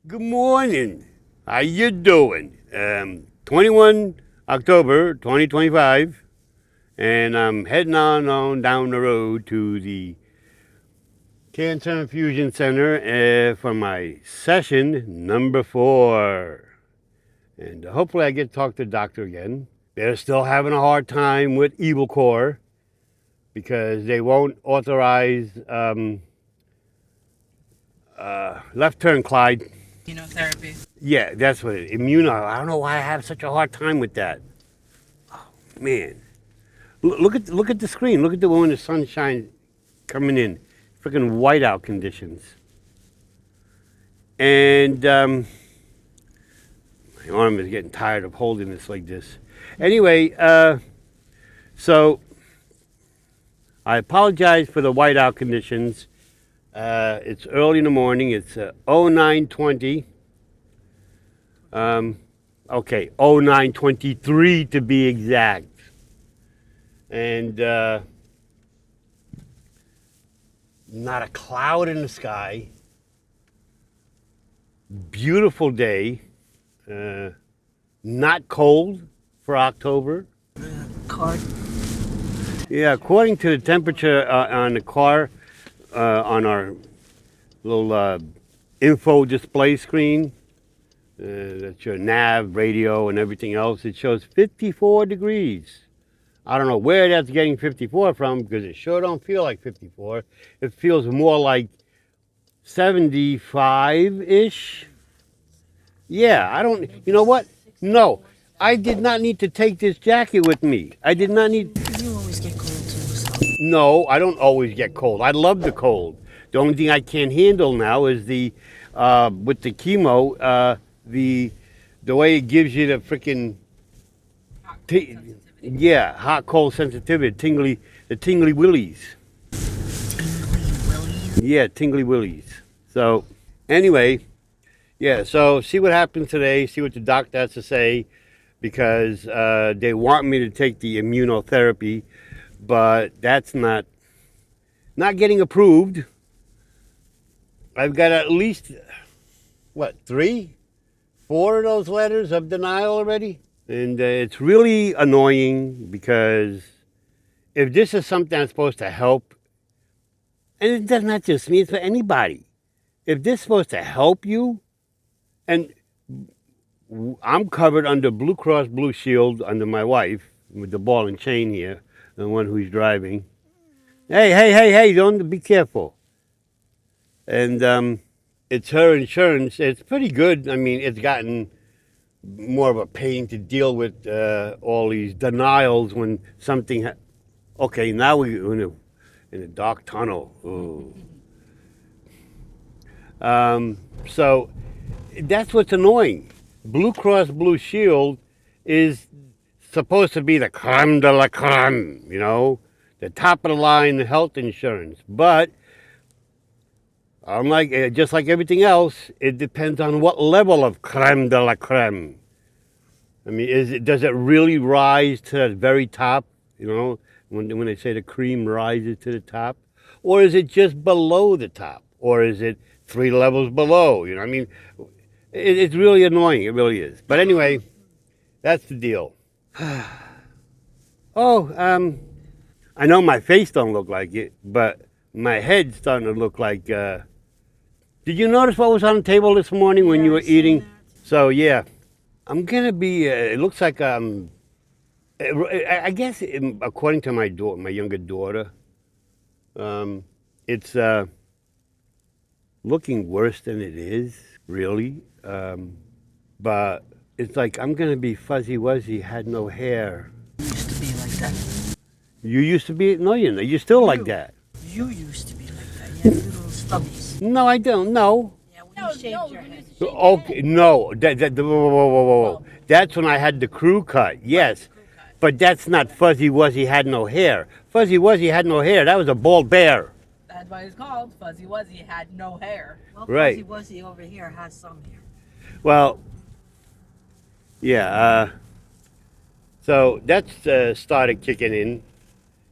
Good morning. How you doing? 21 October 2025, and I'm heading on down the road to the Cancer Infusion Center for my session number 4. And hopefully I get to talk to the doctor again. They're still having a hard time with Evil Core because they won't authorize left turn, Clyde. Chemotherapy. Yeah, that's what it is. Immuno. I don't know why I have such a hard time with that. Man, look at the screen. Look at the one when the sunshine coming in. Freaking whiteout conditions. And my arm is getting tired of holding this like this. Anyway, so I apologize for the whiteout conditions. It's early in the morning. It's 09:20. Okay, 09:23 to be exact. And not a cloud in the sky. Beautiful day. Not cold for October. Card. Yeah, according to the temperature on the car, on our little info display screen, that's your nav, radio, and everything else, it shows 54 degrees. I don't know where that's getting 54 from because it sure don't feel like 54. It feels more like 75-ish. Yeah, I don't, you know what? No, I did not need to take this jacket with me. I did not need. You always get cold too, so. No, I don't always get cold. I love the cold. The only thing I can't handle now is the, with the chemo, the way it gives you the freaking, yeah, hot cold sensitivity, the tingly willies. Yeah, tingly willies. So, anyway, yeah, so see what happens today, see what the doctor has to say, because they want me to take the immunotherapy, but that's not getting approved. I've got at least, what, 3, 4 of those letters of denial already? And it's really annoying because if this is something that's supposed to help, and it does not just me, it's for anybody. If this is supposed to help you, and I'm covered under Blue Cross Blue Shield under my wife with the ball and chain here, the one who's driving. Hey, don't be careful. And it's her insurance. It's pretty good. I mean, it's gotten more of a pain to deal with all these denials when something. Okay, now we're in a dark tunnel. Ooh. So that's what's annoying. Blue Cross Blue Shield is supposed to be the creme de la creme, you know, the top of the line health insurance. But unlike just like everything else, it depends on what level of creme de la creme. I mean, does it really rise to the very top? You know, when they say the cream rises to the top, or is it just below the top, or is it 3 levels below? You know, I mean, it's really annoying. It really is. But anyway, that's the deal. Oh, I know my face don't look like it, but my head's starting to look like. Did you notice what was on the table this morning when you were eating? So yeah. I'm gonna be. It looks like I guess according to my younger daughter, it's looking worse than it is, really. But it's like I'm gonna be Fuzzy Wuzzy, had no hair. You used to be like that. You used to be. No, you're not. You're still like that. You used to be like that. You had little stubbies. No, I don't. No. Yeah, when you shaved your head. Okay. No. Whoa. That's when I had the crew cut. Yes. But that's not Fuzzy Wuzzy had no hair. Fuzzy Wuzzy had no hair. That was a bald bear. That's why it's called Fuzzy Wuzzy had no hair. Well, Right. Fuzzy Wuzzy over here has some hair. Well, yeah. So that's started kicking in.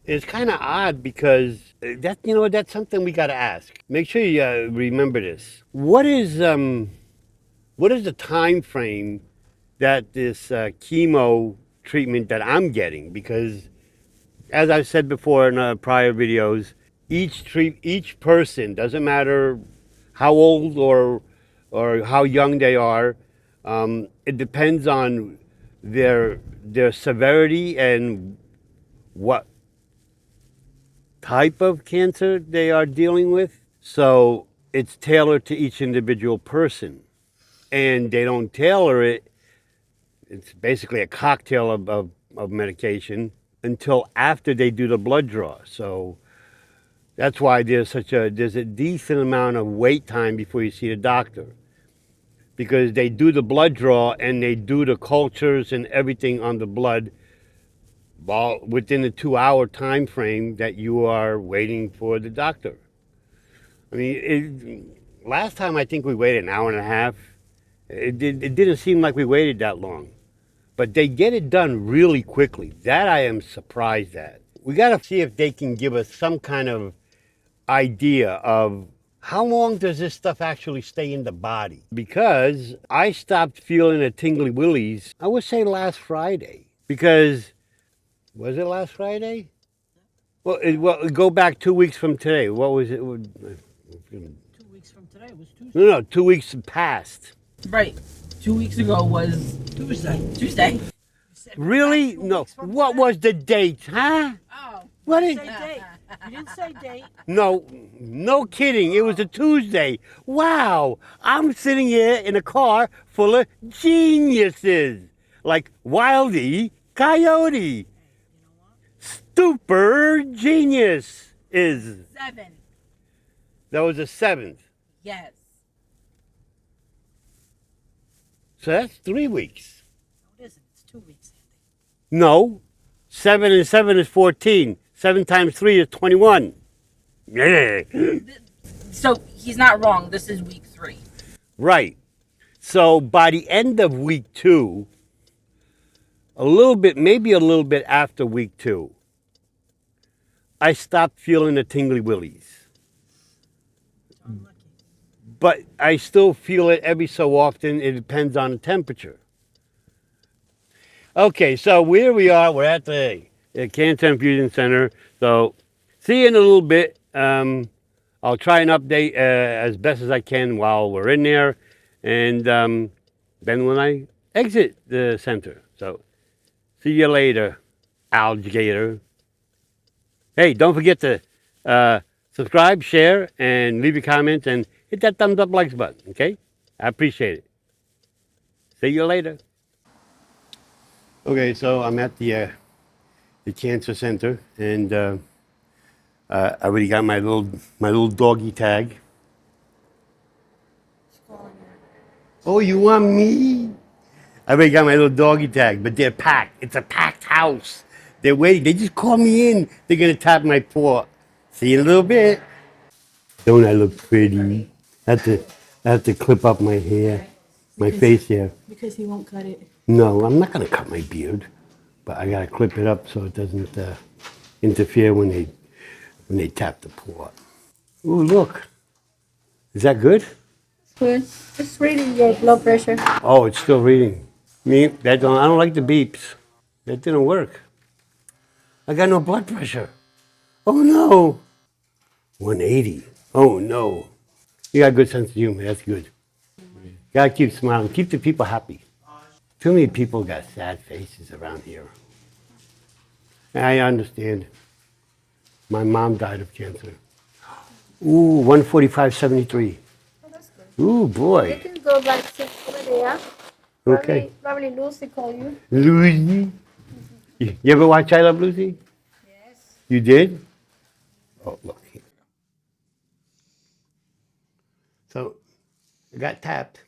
It's kind of odd because that's something we got to ask. Make sure you remember this. What is what is the time frame that this chemo treatment that I'm getting? Because as I've said before in prior videos, each person, doesn't matter how old or how young they are, it depends on their severity and what type of cancer they are dealing with. So it's tailored to each individual person, and they don't tailor it. It's basically a cocktail of medication until after they do the blood draw. So that's why there's a decent amount of wait time before you see the doctor, because they do the blood draw and they do the cultures and everything on the blood within the 2 hour time frame that you are waiting for the doctor. I mean, last time I think we waited an hour and a half. It didn't seem like we waited that long, but they get it done really quickly. That I am surprised at. We got to see if they can give us some kind of idea of how long does this stuff actually stay in the body? Because I stopped feeling the tingly willies, I would say last Friday. Because, was it last Friday? Well, go back 2 weeks from today. What was it? 2 weeks from today was Tuesday. No, 2 weeks passed. Right. 2 weeks ago was Tuesday. You said go Really? back 2 No. weeks from What today. was the date, huh? Oh. What You is? didn't say date. You didn't say date. No kidding. It was a Tuesday. Wow. I'm sitting here in a car full of geniuses. Like Wildy Coyote. You know what? Super genius is. 7. That was the 7th. Yes. So that's 3 weeks. No, it isn't. It's 2 weeks, Andy. No. 7 and 7 is 14. 7 times 3 is 21. Yeah. So he's not wrong. This is week 3. Right. So by the end of week 2, maybe a little bit after week 2, I stopped feeling the tingly willies. Unlucky. But I still feel it every so often. It depends on the temperature. Okay, so where we are, we're at the Cancer Infusion Center. So see you in a little bit. I'll try and update as best as I can while we're in there. And then when I exit the center. So see you later, alligator. Hey, don't forget to subscribe, share, and leave your comments, and hit that thumbs up likes button, okay? I appreciate it. See you later. Okay, so I'm at the cancer center, and I already got my little doggy tag. Oh, you want me? I already got my little doggy tag, but they're packed. It's a packed house. They're waiting. They just called me in. They're gonna tap my paw. See you in a little bit. Don't I look pretty? I have to clip up my hair, my face hair. Because he won't cut it. No, I'm not gonna cut my beard, but I gotta clip it up so it doesn't interfere when they tap the paw. Ooh, look. Is that good? Good. It's reading your blood pressure. Oh, it's still reading. I don't like the beeps. That didn't work. I got no blood pressure. Oh no. 180. Oh no. You got a good sense of humor. That's good. Gotta keep smiling. Keep the people happy. Too many people got sad faces around here. I understand. My mom died of cancer. Ooh, 145.73. Oh, that's good. Ooh, You boy. can go back to Florida, yeah? Okay. Probably Lucy call you. Lucy. You ever watch I Love Lucy? Yes. You did? Oh, look. So, I got tapped,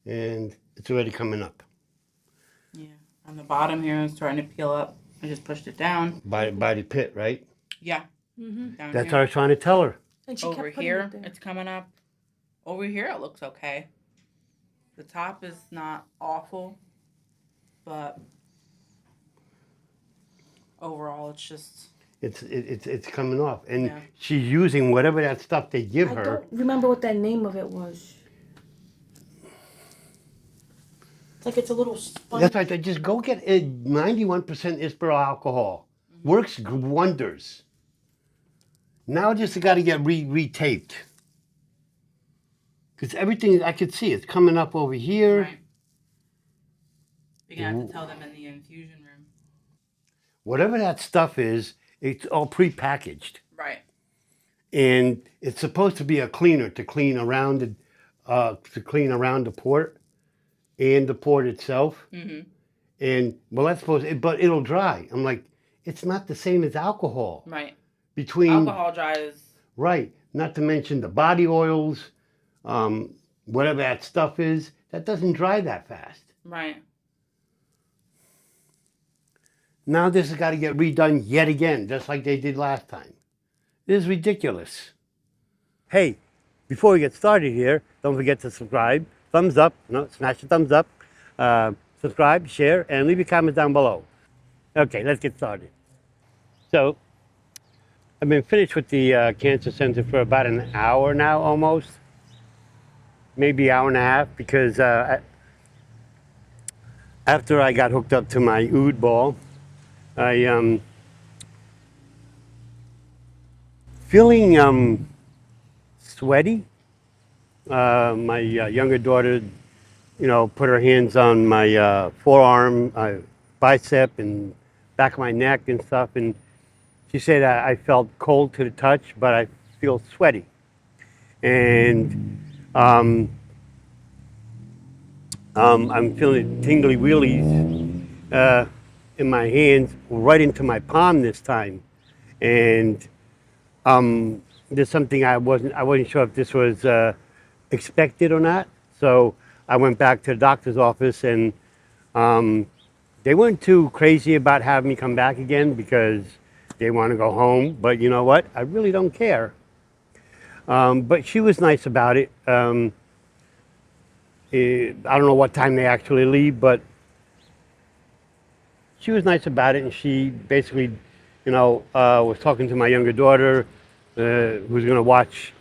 and it's already coming up. Yeah. On the bottom here, it's starting to peel up. I just pushed it down. By the pit, right? Yeah. Down That's here. what I was trying to tell her. And she Over kept putting here, it there. it's coming up. Over here, it looks okay. The top is not awful, but overall, it's just. It's coming off, and Yeah. she's using whatever that stuff they give I her. don't remember what that name of it was. like it's a little sponge. That's right. Just go get 91% Isperal alcohol. Works wonders. Now just got to get retaped. Because everything I could see, it's coming up over here. Right. You're gonna have to tell them in the infusion room. Whatever that stuff is, it's all pre-packaged. Right. And it's supposed to be a cleaner to clean around the port and the port itself. Mm-hmm. And well, that's but it'll dry. I'm like, it's not the same as alcohol. Right. Between Alcohol dries. right, not to mention the body oils, whatever that stuff is, that doesn't dry that fast. Right. Now this has got to get redone yet again, just like they did last time. This is ridiculous. Hey, before we get started here, don't forget to subscribe, thumbs up, smash the thumbs up, subscribe, share, and leave your comments down below. Okay, let's get started. So, I've been finished with the cancer center for about an hour now, almost. Maybe hour and a half, because after I got hooked up to my ood ball, I feeling sweaty. My younger daughter, put her hands on my forearm, bicep, and back of my neck and stuff, and she said I felt cold to the touch, but I feel sweaty. And I'm feeling tingly wheelies in my hands, right into my palm this time. And there's something I wasn't sure if this was expected or not. So I went back to the doctor's office, and they weren't too crazy about having me come back again because they want to go home. But you know what? I really don't care. But she was nice about it. I don't know what time they actually leave, but she was nice about it, and she basically, was talking to my younger daughter, who's going to watch.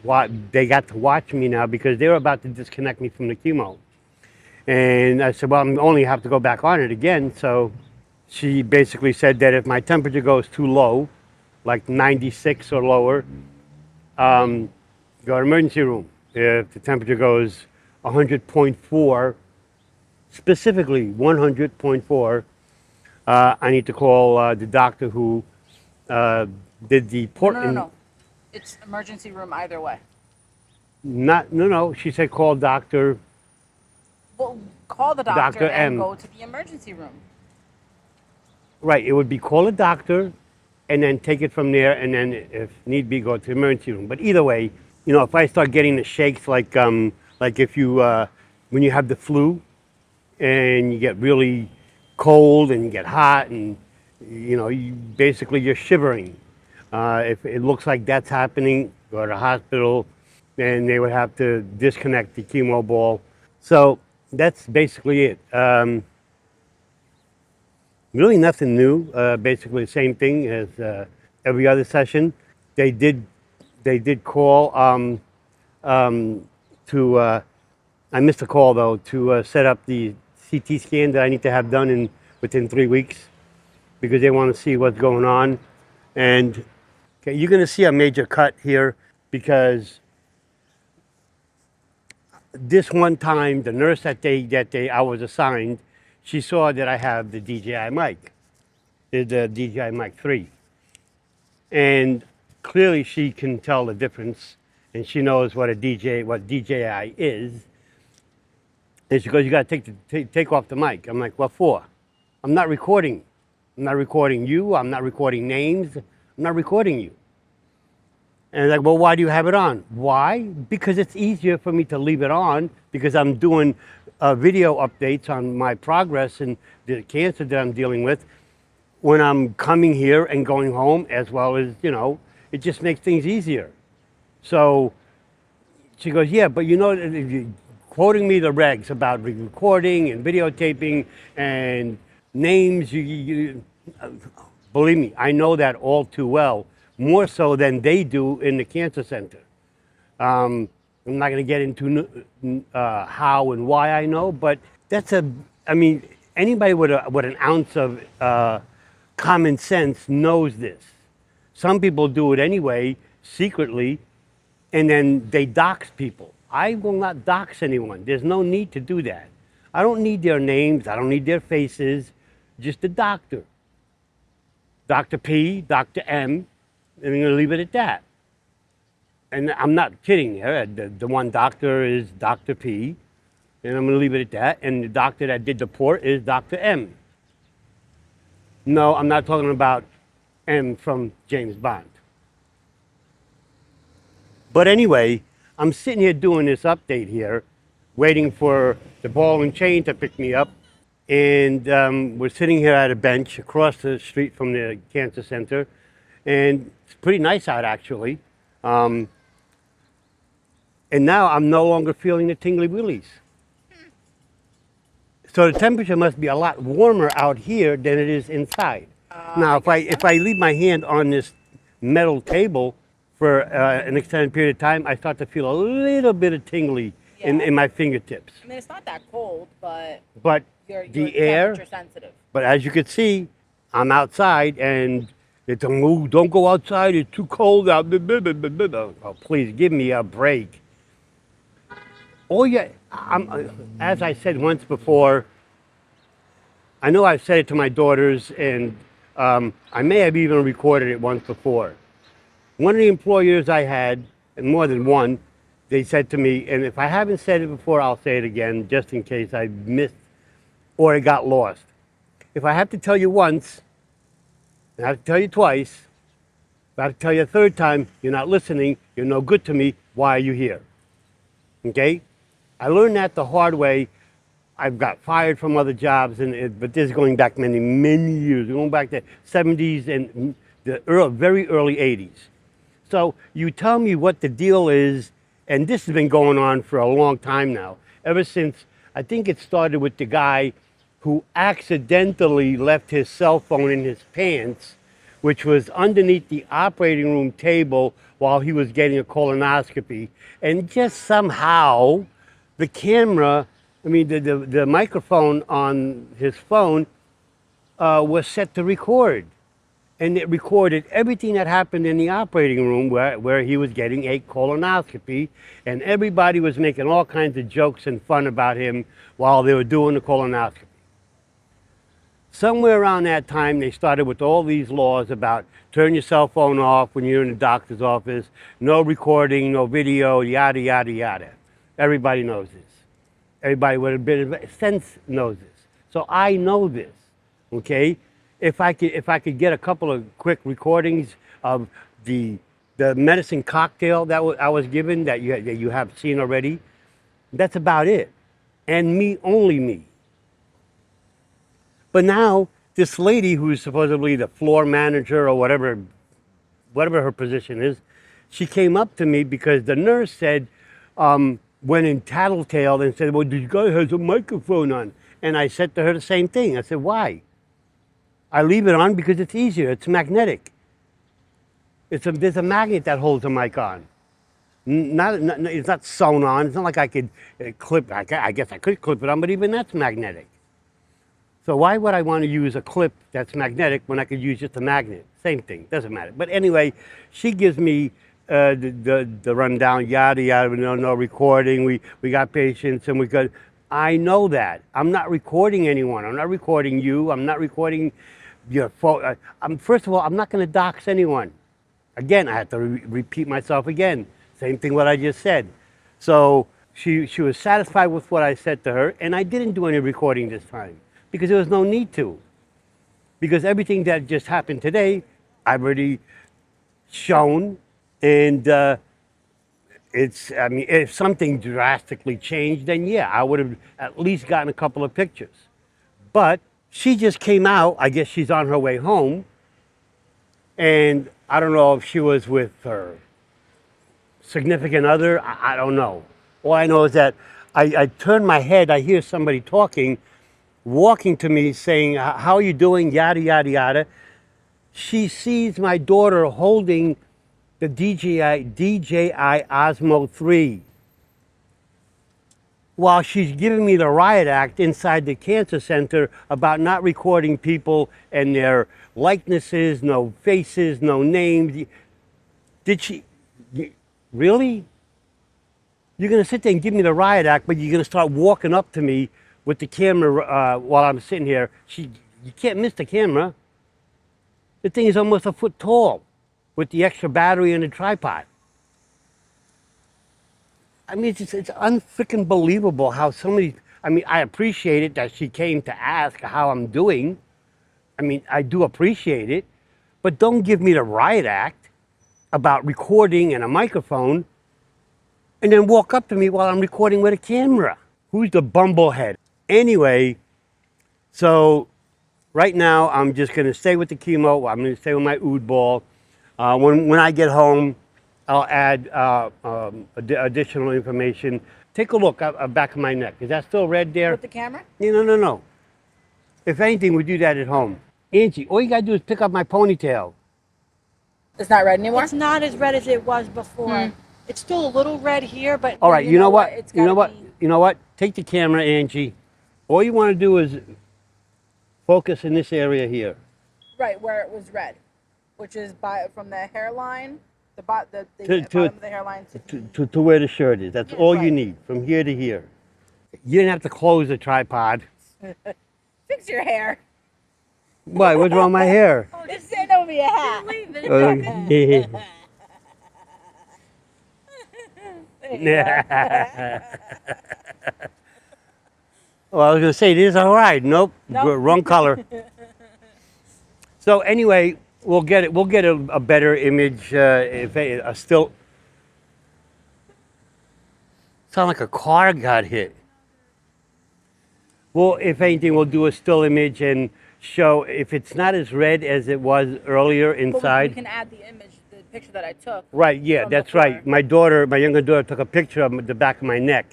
They got to watch me now because they were about to disconnect me from the chemo. And I said, well, I only have to go back on it again. So she basically said that if my temperature goes too low, like 96 or lower, go to emergency room. If the temperature goes 100.4, specifically 100.4, I need to call the doctor who did the port. No. It's emergency room either way. No. She said call doctor. Well, call the doctor Dr. and M. go to the emergency room. Right. It would be call a doctor, and then take it from there, and then if need be, go to the emergency room. But either way, if I start getting the shakes, like if you when you have the flu, and you get really cold and you get hot, and you're shivering. If it looks like that's happening, go to the hospital, and they would have to disconnect the chemo ball. So that's basically it. Really nothing new. Basically the same thing as every other session. They did call to. I missed a call though to set up the CT scan that I need to have done within 3 weeks, because they want to see what's going on. And okay, you're going to see a major cut here because this one time the nurse that I was assigned, she saw that I have the DJI mic, the DJI mic 3, and clearly she can tell the difference, and she knows what DJI is. And she goes, you got to take off the mic. I'm like, what for? I'm not recording. I'm not recording you. I'm not recording names. I'm not recording you. And like, well, why do you have it on? Why? Because it's easier for me to leave it on, because I'm doing video updates on my progress and the cancer that I'm dealing with when I'm coming here and going home, as well as, it just makes things easier. So she goes, yeah, but quoting me the regs about recording and videotaping and names, believe me, I know that all too well, more so than they do in the cancer center. I'm not going to get into how and why I know, but that's I mean, anybody with an ounce of common sense knows this. Some people do it anyway, secretly, and then they dox people. I will not dox anyone. There's no need to do that. I don't need their names. I don't need their faces. Just a doctor. Dr. P, Dr. M, and I'm going to leave it at that. And I'm not kidding here. The one doctor is Dr. P, and I'm going to leave it at that. And the doctor that did the port is Dr. M. No, I'm not talking about M from James Bond. But anyway, I'm sitting here doing this update here, waiting for the ball and chain to pick me up. And we're sitting here at a bench across the street from the cancer center. And it's pretty nice out, actually. And now I'm no longer feeling the tingly willies. So the temperature must be a lot warmer out here than it is inside. Now, if I leave my hand on this metal table for an extended period of time, I start to feel a little bit of tingly in my fingertips. I mean, it's not that cold, but But you're the air, temperature sensitive. but as you can see, I'm outside and it's a move. Don't go outside. It's too cold out. Oh, please give me a break. Oh yeah, as I said once before, I know I've said it to my daughters, and I may have even recorded it once before. One of the employers I had, and more than one, they said to me, and if I haven't said it before, I'll say it again, just in case I missed or it got lost. If I have to tell you once, and I have to tell you twice, if I have to tell you a third time, you're not listening, you're no good to me, why are you here? Okay? I learned that the hard way. I've got fired from other jobs, but this is going back many, many years, going back to 70s and the very early 80s. So you tell me what the deal is, and this has been going on for a long time now, ever since, I think it started with the guy who accidentally left his cell phone in his pants, which was underneath the operating room table while he was getting a colonoscopy, and just somehow the camera, the microphone on his phone was set to record. And it recorded everything that happened in the operating room where he was getting a colonoscopy. And everybody was making all kinds of jokes and fun about him while they were doing the colonoscopy. Somewhere around that time, they started with all these laws about turn your cell phone off when you're in the doctor's office, no recording, no video, yada, yada, yada. Everybody knows this. Everybody with a bit of sense knows this. So I know this, okay? If I could get a couple of quick recordings of the medicine cocktail that I was given that you have seen already, that's about it. And me, only me. But now, this lady who's supposedly the floor manager or whatever her position is, she came up to me because the nurse said, went in tattletale and said, well, this guy has a microphone on. And I said to her the same thing. I said, why? I leave it on because it's easier. It's magnetic. There's a magnet that holds the mic on. It's not sewn on. It's not like I could clip. I guess I could clip it on, but even that's magnetic. So why would I want to use a clip that's magnetic when I could use just a magnet? Same thing. Doesn't matter. But anyway, she gives me the rundown. Yada yada. No recording. We got patients and we got. I know that. I'm not recording anyone. I'm not recording you. I'm not recording your phone. First of all, I'm not going to dox anyone. Again, I have to repeat myself again. Same thing what I just said. So she was satisfied with what I said to her, and I didn't do any recording this time because there was no need to. Because everything that just happened today, I've already shown, and if something drastically changed, then yeah, I would have at least gotten a couple of pictures. But she just came out. I guess she's on her way home. And I don't know if she was with her significant other. I don't know. All I know is that I turn my head. I hear somebody talking, walking to me saying, how are you doing? Yada, yada, yada. She sees my daughter holding the DJI Osmo 3. while she's giving me the riot act inside the cancer center about not recording people and their likenesses, no faces, no names. Did she really? You're going to sit there and give me the riot act, but you're going to start walking up to me with the camera while I'm sitting here. You can't miss the camera. The thing is almost a foot tall with the extra battery and the tripod. I mean, it's unfreaking believable how somebody, I mean, I appreciate it that she came to ask how I'm doing. I mean, I do appreciate it, but don't give me the riot act about recording and a microphone and then walk up to me while I'm recording with a camera. Who's the bumblehead? Anyway, so right now I'm just gonna stay with the chemo. I'm gonna stay with my oud ball. When I get home, I'll add additional information. Take a look at back of my neck. Is that still red there? With the camera? No. If anything, we do that at home. Angie, all you gotta do is pick up my ponytail. It's not red anymore? It's not as red as it was before. It's still a little red here, but All right, you know what? It's You know gotta what? be- You know what? Take the camera, Angie. All you want to do is focus in this area here. Right, where it was red, which is from the hairline, the To- bottom of the hairline To where the shirt is. That's all you right. need, from here to here. You didn't have to close the tripod. Fix your hair. Why? What's wrong with my hair? It's sitting over your hat. leave it. Well, I was going to say, this is all right. Nope. Wrong color. So anyway, we'll get it. We'll get a better image. If a still sound like a car got hit. Well, if anything, we'll do a still image and show if it's not as red as it was earlier But inside. we can add the picture that I took. Right, yeah, from that's before. right. My younger daughter took a picture of the back of my neck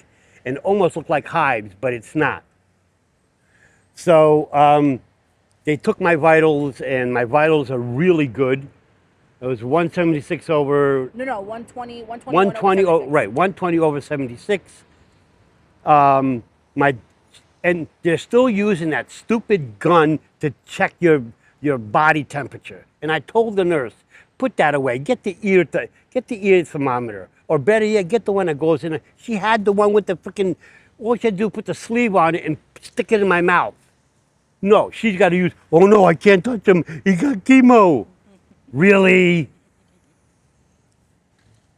and it almost looked like hives, but it's not. So they took my vitals and my vitals are really good. It was 176 over, No, 120, 120, right, 120 over 76. And they're still using that stupid gun to check your body temperature. And I told the nurse, put that away. Get the ear thermometer, or better yet, get the one that goes in. She had the one with the freaking. All she had to do, put the sleeve on it and stick it in my mouth. No, she's got to use. Oh no, I can't touch him. He got chemo. Really?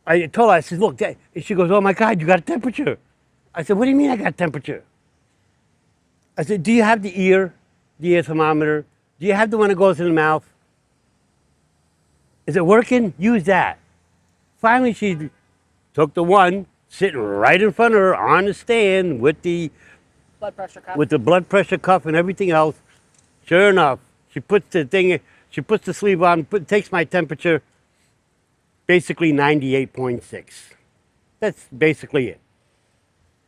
I told her. I said, look. And she goes, oh my God, you got a temperature. I said, what do you mean I got temperature? I said, do you have the ear thermometer? Do you have the one that goes in the mouth? Is it working? Use that. Finally, she took the one sitting right in front of her on the stand with the blood pressure cuff. with the blood pressure cuff and everything else. Sure enough, she puts the sleeve on, takes my temperature, basically 98.6. That's basically it.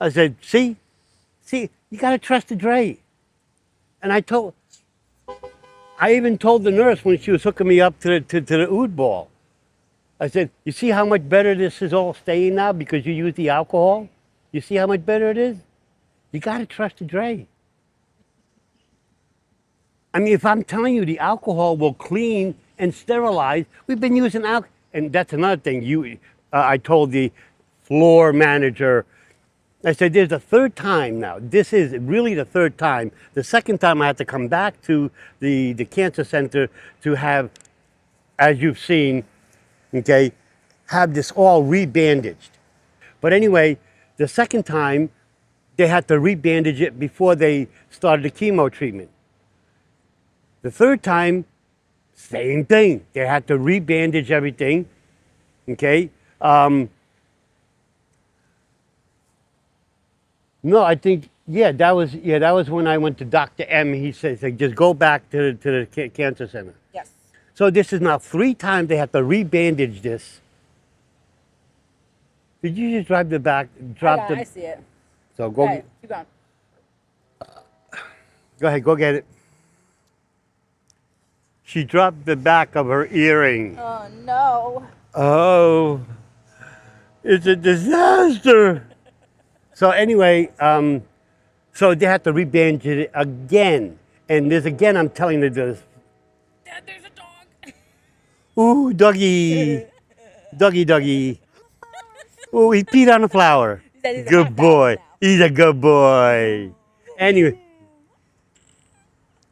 I said, see, you gotta trust the Dre. And I even told the nurse when she was hooking me up to the oud ball. I said, you see how much better this is all staying now because you use the alcohol? You see how much better it is? You gotta trust the Dre. I mean, if I'm telling you the alcohol will clean and sterilize, we've been using alcohol. And that's another thing. I told the floor manager, I said, there's a third time now. This is really the third time. The second time I had to come back to the cancer center to have, as you've seen, okay, have this all rebandaged. But anyway, the second time, they had to rebandage it before they started the chemo treatment. The third time, same thing. They had to rebandage everything, okay? No, I think, that was when I went to Dr. M. He said, just go back to the cancer center. Yes. So this is now 3 times they have to rebandage this. Did you just drive the back? I see it. So go. Okay, keep going. Go ahead, go get it. She dropped the back of her earring. Oh no. Oh, it's a disaster. So anyway, so they have to rebandage it again. And there's again, I'm telling you this. Dad, there's a dog. Ooh, doggy. Doggy, doggy. Ooh, he peed on the flower. said he's a Good hot boy. dog now. He's a good boy. Anyway.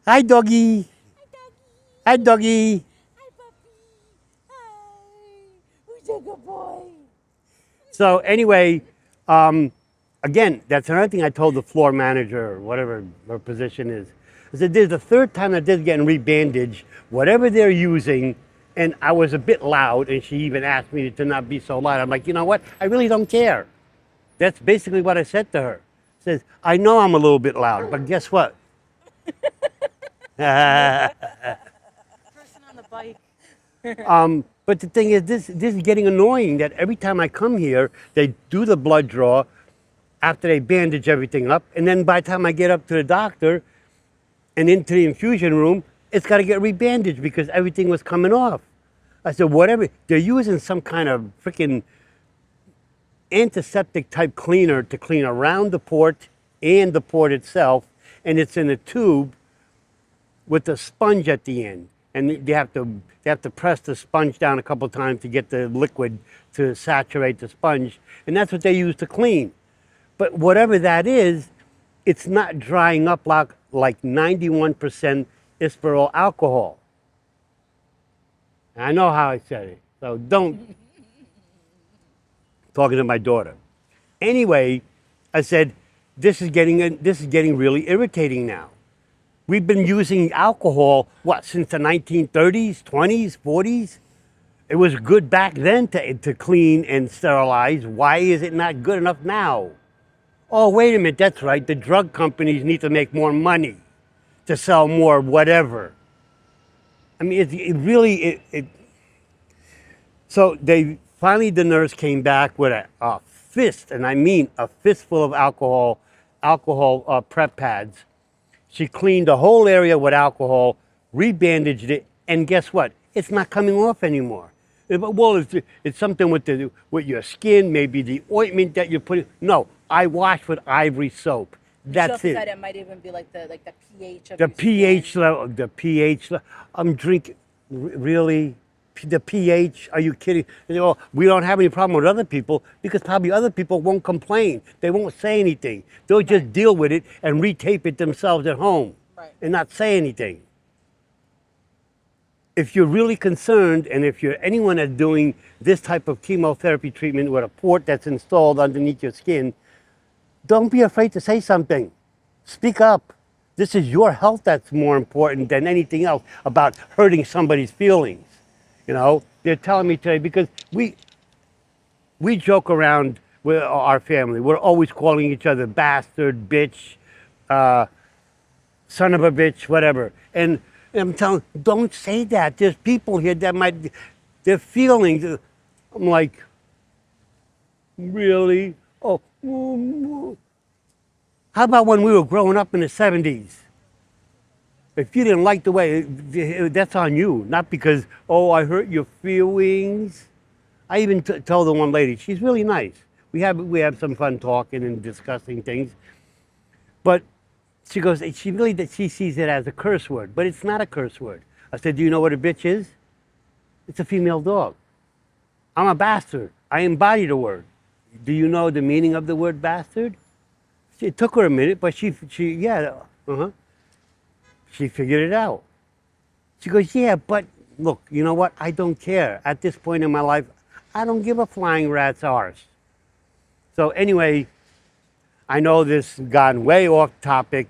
Hi, doggy. Hi, doggy. Who's a good boy? So anyway, again, that's another thing I told the floor manager or whatever her position is. I said, there's the third time that this is getting rebandaged, whatever they're using, and I was a bit loud, and she even asked me to not be so loud. I'm like, you know what? I really don't care. That's basically what I said to her. Says, I know I'm a little bit loud, but guess what? Person on the bike. But the thing is, this is getting annoying that every time I come here, they do the blood draw after they bandage everything up. And then by the time I get up to the doctor and into the infusion room, it's got to get rebandaged because everything was coming off. I said, whatever. They're using some kind of freaking antiseptic type cleaner to clean around the port and the port itself. And it's in a tube with a sponge at the end. And they have to press the sponge down a couple times to get the liquid to saturate the sponge. And that's what they use to clean. But whatever that is, it's not drying up like 91% ispirol alcohol. I know how I said it, so don't. Talking to my daughter. Anyway, I said, this is getting really irritating now. We've been using alcohol, what, since the 1930s, 20s, 40s? It was good back then to clean and sterilize. Why is it not good enough now? Oh, wait a minute, that's right. The drug companies need to make more money to sell more whatever. I mean, so they finally, the nurse came back with a fist, and I mean a fistful of alcohol prep pads. She cleaned the whole area with alcohol, rebandaged it, and guess what? It's not coming off anymore. Well, it's something with your skin, maybe the ointment that you're putting. No, I wash with ivory soap. That's She it. said it might even be like the pH of The your pH skin. level, the pH level. I'm drinking, really? The pH, are you kidding? You know, we don't have any problem with other people because probably other people won't complain. They won't say anything. They'll just deal with it and retape it themselves at home and not say anything. If you're really concerned, and if you're anyone that's doing this type of chemotherapy treatment with a port that's installed underneath your skin, don't be afraid to say something. Speak up. This is your health that's more important than anything else about hurting somebody's feelings. You know, they're telling me today because we joke around with our family. We're always calling each other bastard, bitch, son of a bitch, whatever. And I'm telling, don't say that. There's people here that might, their feelings. I'm like, really? Oh, how about when we were growing up in the 70s? If you didn't like the way, that's on you, not because, oh, I hurt your feelings. I even told the one lady, she's really nice. We have some fun talking and discussing things. But she goes, she sees it as a curse word, but it's not a curse word. I said, do you know what a bitch is? It's a female dog. I'm a bastard. I embody the word. Do you know the meaning of the word bastard? It took her a minute, but she figured it out. She goes, yeah, but look, you know what? I don't care. At this point in my life, I don't give a flying rat's arse. So anyway, I know this has gone way off topic.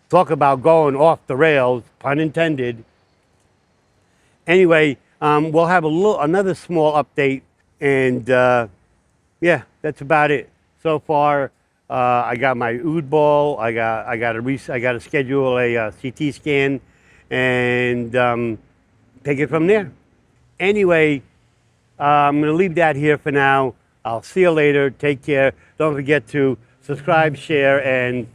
Talk about going off the rails, pun intended. Anyway, we'll have another small update, and yeah, that's about it. So far, I got my ood ball. I got to schedule a CT scan, and take it from there. Anyway, I'm going to leave that here for now. I'll see you later. Take care. Don't forget to subscribe, share, and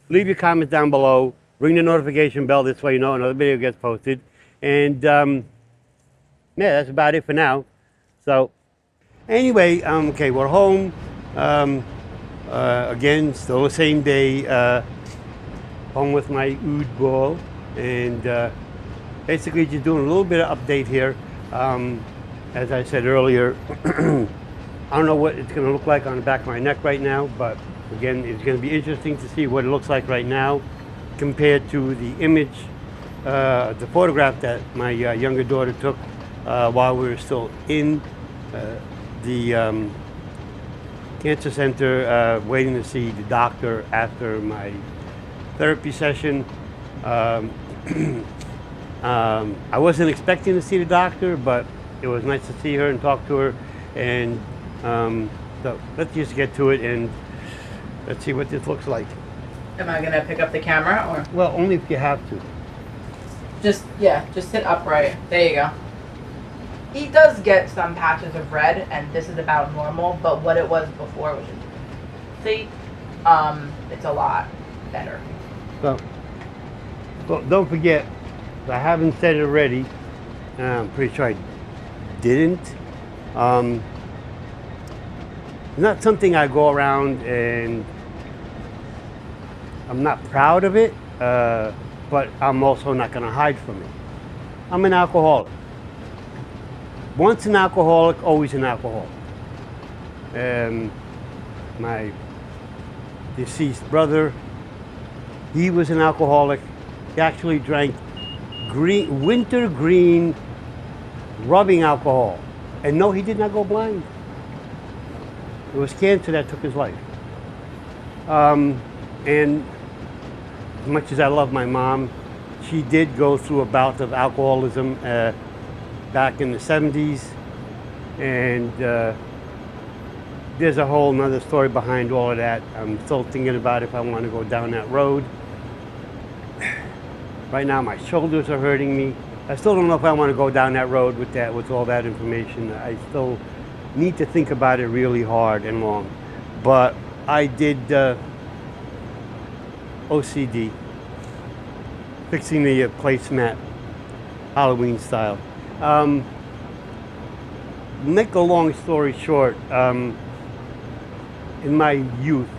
leave your comments down below. Ring the notification bell. This way you know another video gets posted. And yeah, that's about it for now. So anyway, okay, we're home. Again, still the same day, home with my oud ball, and basically just doing a little bit of update here. As I said earlier, I don't know what it's going to look like on the back of my neck right now, but again, it's going to be interesting to see what it looks like right now compared to the image, the photograph that my younger daughter took while we were still in the cancer center, waiting to see the doctor after my therapy session. I wasn't expecting to see the doctor, but it was nice to see her and talk to her. And so let's just get to it and let's see what this looks like. Am I gonna pick up the camera or Well, only if you have to. just sit upright? There you go. He does get some patches of red, and this is about normal. But what it was before, which is see, it's a lot better. So, well, don't forget, if I haven't said it already, I'm pretty sure I didn't. Not something I go around and I'm not proud of it, but I'm also not going to hide from it. I'm an alcoholic. Once an alcoholic, always an alcoholic. My deceased brother, he was an alcoholic. He actually drank winter green rubbing alcohol. And no, he did not go blind. It was cancer that took his life. And as much as I love my mom, she did go through a bout of alcoholism back in the 70s. And there's a whole nother story behind all of that. I'm still thinking about if I want to go down that road. Right now my shoulders are hurting me. I still don't know if I want to go down that road with all that information. I still need to think about it really hard and long. But I did OCD, fixing the placemat, Halloween style. Make a long story short, in my youth,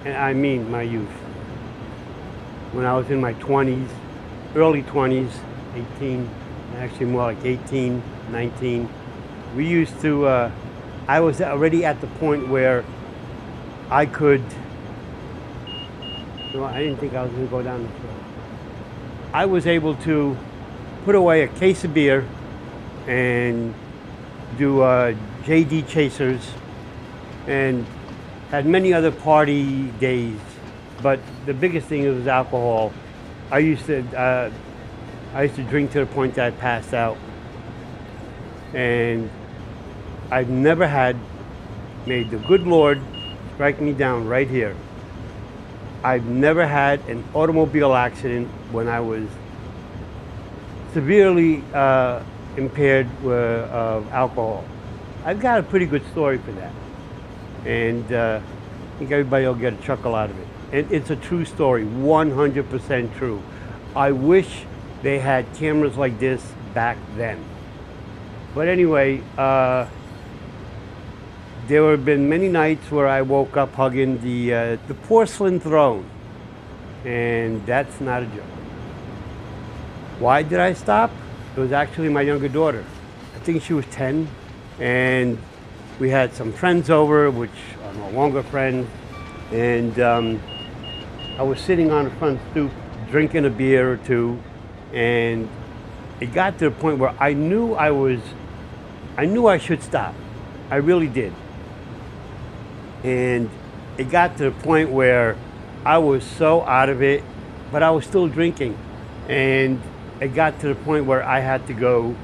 and I mean my youth, when I was in my 20s, early 20s, 18, actually more like 18, 19, we used to, I was already at the point where I could, no, I didn't think I was going to go down this road. I was able to put away a case of beer and do JD chasers and had many other party days, but the biggest thing was alcohol. I used to drink to the point that I passed out, and I've never had, may the good Lord strike me down right here, I've never had an automobile accident when I was severely impaired of alcohol. I've got a pretty good story for that, and I think everybody will get a chuckle out of it. And it's a true story, 100% true. I wish they had cameras like this back then. But anyway, there have been many nights where I woke up hugging the porcelain throne, and that's not a joke. Why did I stop? It was actually my younger daughter. I think she was 10, and we had some friends over, which are no longer friends, and I was sitting on the front stoop drinking a beer or two, and it got to the point where I knew I should stop. I really did. And it got to the point where I was so out of it, but I was still drinking. And it got to the point where I had to go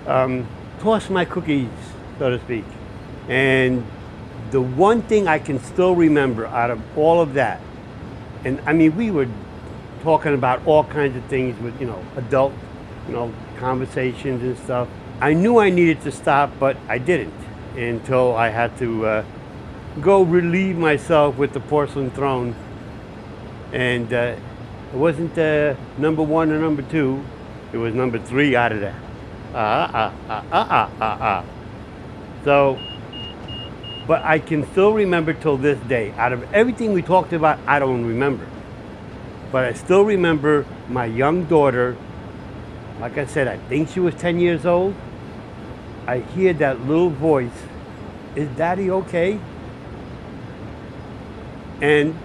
toss my cookies, so to speak. And the one thing I can still remember out of all of that, and I mean, we were talking about all kinds of things with, adult, conversations and stuff. I knew I needed to stop, but I didn't until I had to go relieve myself with the porcelain throne. And it wasn't number 1 or number 2, it was number 3 out of that. So But I can still remember till this day. Out of everything we talked about, I don't remember. But I still remember my young daughter. Like I said, I think she was 10 years old. I hear that little voice, "Is Daddy okay?" And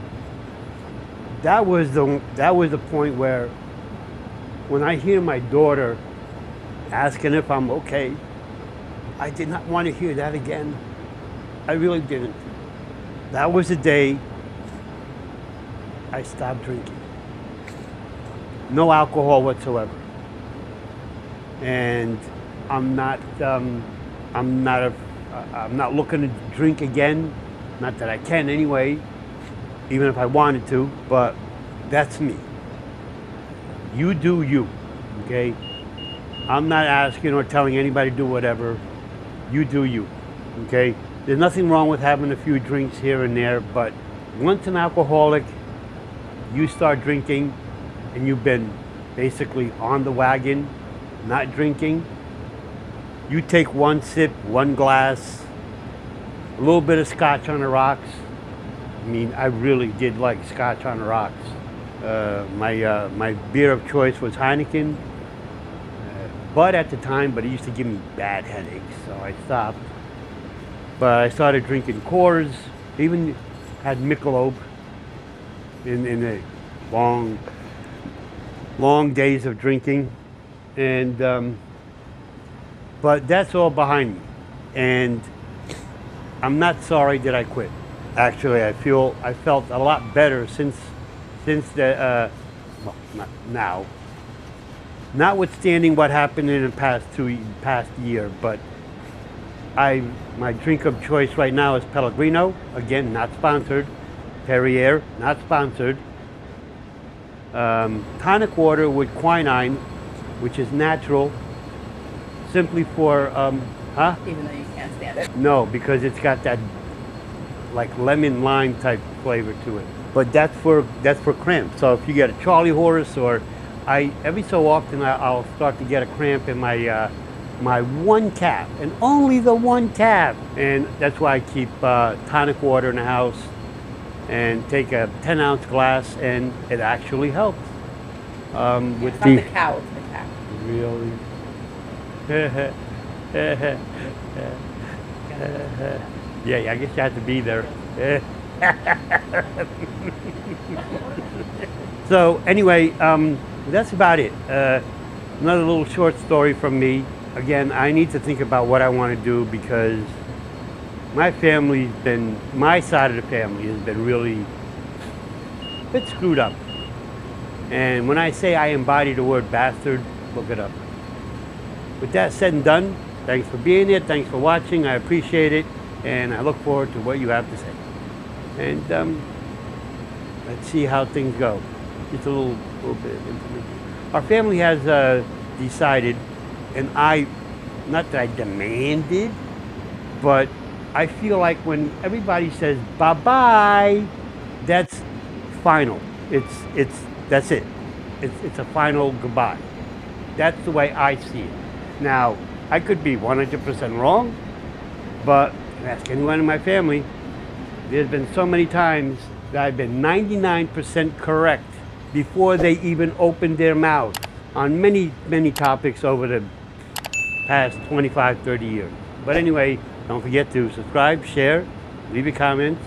that was the point where when I hear my daughter asking if I'm okay, I did not want to hear that again. I really didn't. That was the day I stopped drinking. No alcohol whatsoever. And I'm not looking to drink again. Not that I can anyway, even if I wanted to, but that's me. You do you, okay? I'm not asking or telling anybody to do whatever. You do you, okay? There's nothing wrong with having a few drinks here and there, but once an alcoholic, you start drinking and you've been basically on the wagon, not drinking, you take one sip, one glass, a little bit of scotch on the rocks. I mean, I really did like scotch on the rocks. My beer of choice was Heineken, Bud at the time, but it used to give me bad headaches, so I stopped. But I started drinking Coors, even had Michelob in the long days of drinking, and but that's all behind me, and I'm not sorry that I quit. Actually, I felt a lot better since the well, not now. Notwithstanding what happened in the past year, but my drink of choice right now is Pellegrino. Again, not sponsored. Perrier, not sponsored. Tonic water with quinine, which is natural, simply for Even though you can't stand it. no, because it's got that like lemon lime type flavor to it. But that's for cramp. So if you get a Charlie horse, or every so often I'll start to get a cramp in my my one calf, and only the one calf, and that's why I keep tonic water in the house and take a 10-ounce glass, and it actually helps. With It's not the cow, it's the cat. really. Yeah, I guess you have to be there. So anyway, that's about it. Another little short story from me. Again, I need to think about what I want to do, because my side of the family has been really a bit screwed up. And when I say I embody the word bastard, look it up. With that said and done, thanks for being here, thanks for watching, I appreciate it, and I look forward to what you have to say. And let's see how things go. Just a little bit of information. Our family has decided, and not that I demanded, but I feel like when everybody says bye-bye, that's final. That's it. It's a final goodbye. That's the way I see it. Now, I could be 100% wrong, but ask anyone in my family, there's been so many times that I've been 99% correct before they even opened their mouth on many, many topics over the past 25, 30 years. But anyway, don't forget to subscribe, share, leave a comment.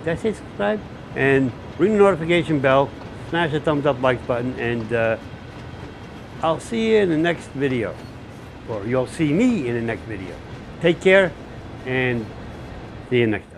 Did I say subscribe? And ring the notification bell, smash the thumbs up like button, and I'll see you in the next video. Or you'll see me in the next video. Take care, and see you next time.